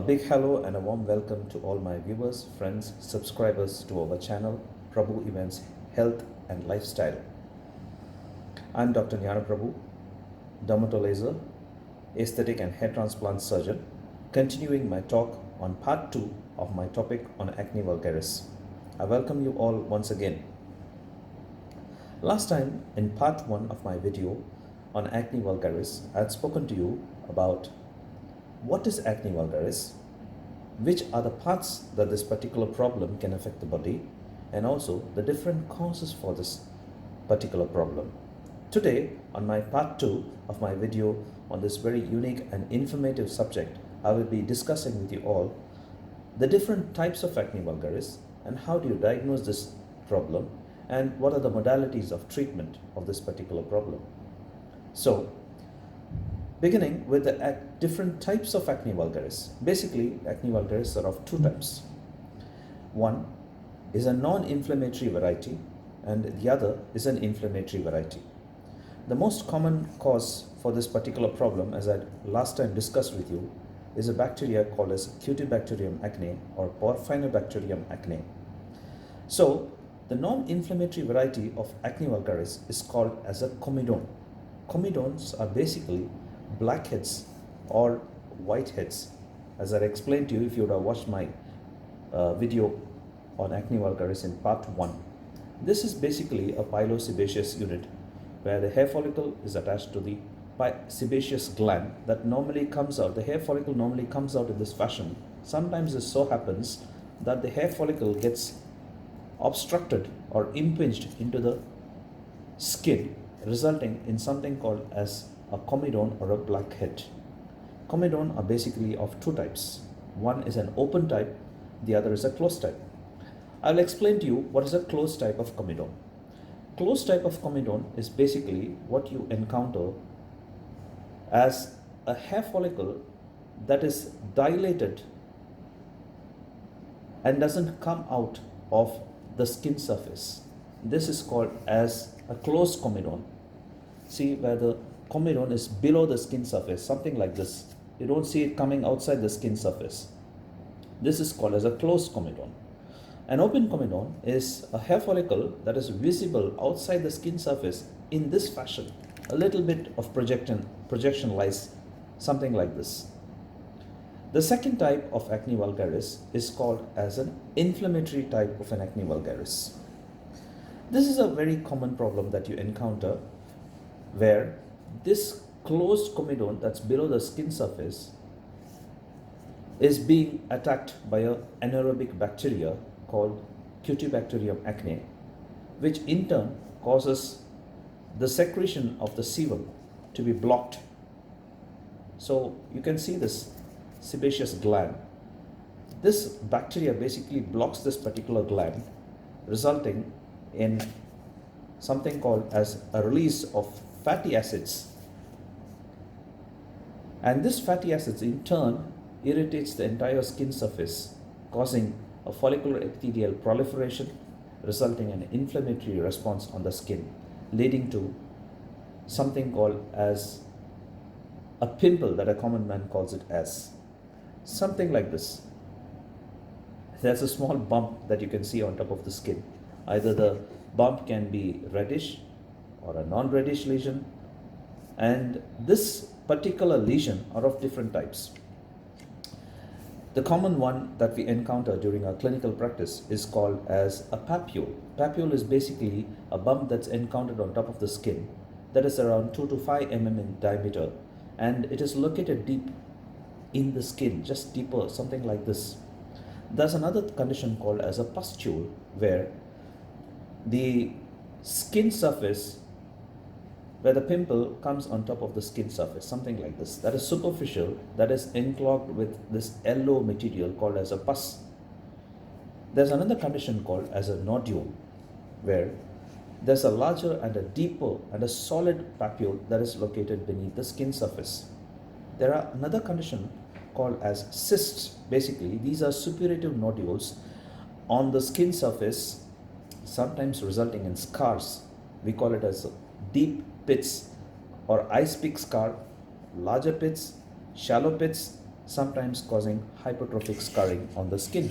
A big hello and a warm welcome to all my viewers, friends, subscribers to our channel, PRABUEVAN'S Health and Lifestyle. I'm Dr. Jnana Prabhu, dermatologist, aesthetic and hair transplant surgeon, continuing my talk on part 2 of my topic on acne vulgaris. I welcome you all once again. Last time in part 1 of my video on acne vulgaris, I had spoken to you about what is acne vulgaris, which are the parts that this particular problem can affect the body, and also the different causes for this particular problem. Today, on my part 2 of my video on this very unique and informative subject, I will be discussing with you all the different types of acne vulgaris and how do you diagnose this problem and what are the modalities of treatment of this particular problem. So, beginning with the different types of acne vulgaris. Basically, acne vulgaris are of two types. One is a non-inflammatory variety and the other is an inflammatory variety. The most common cause for this particular problem, as I last time discussed with you, is a bacteria called as Cutibacterium acne or Porphyrinobacterium acne. So, the non-inflammatory variety of acne vulgaris is called as a comedone. Comedones are basically blackheads or whiteheads. As I explained to you, if you would have watched my video on acne vulgaris in part 1. This is basically a pilosebaceous unit where the hair follicle is attached to the sebaceous gland that normally comes out. The hair follicle normally comes out in this fashion. Sometimes it so happens that the hair follicle gets obstructed or impinged into the skin, resulting in something called as a comedone or a blackhead. Comedone are basically of two types. One is an open type, the other is a closed type. I'll explain to you what is a closed type of comedone. Closed type of comedone is basically what you encounter as a hair follicle that is dilated and doesn't come out of the skin surface. This is called as a closed comedone. See where the comedone is below the skin surface, something like this. You don't see it coming outside the skin surface. This is called as a closed comedone. An open comedone is a hair follicle that is visible outside the skin surface in this fashion. A little bit of projection lies, something like this. The second type of acne vulgaris is called as an inflammatory type of an acne vulgaris. This is a very common problem that you encounter where this closed comedone that's below the skin surface is being attacked by an anaerobic bacteria called Cutibacterium acne, which in turn causes the secretion of the sebum to be blocked. So you can see this sebaceous gland. This bacteria basically blocks this particular gland, resulting in something called as a release of fatty acids, and this fatty acids in turn irritates the entire skin surface, causing a follicular epithelial proliferation, resulting in an inflammatory response on the skin, leading to something called as a pimple that a common man calls it as something like this. There's a small bump that you can see on top of the skin. Either the bump can be reddish or a non-reddish lesion, and this particular lesion are of different types. The common one that we encounter during our clinical practice is called as a papule. Papule is basically a bump that's encountered on top of the skin that is around 2 to 5 mm in diameter, and it is located deep in the skin, just deeper, something like this. There's another condition called as a pustule where the skin surface, where the pimple comes on top of the skin surface, something like this. That is superficial, that is enclogged with this yellow material called as a pus. There's another condition called as a nodule, where there's a larger and a deeper and a solid papule that is located beneath the skin surface. There are another condition called as cysts. Basically, these are suppurative nodules on the skin surface, sometimes resulting in scars. We call it as deep pits or ice pick scar, larger pits, shallow pits, sometimes causing hypertrophic scarring on the skin.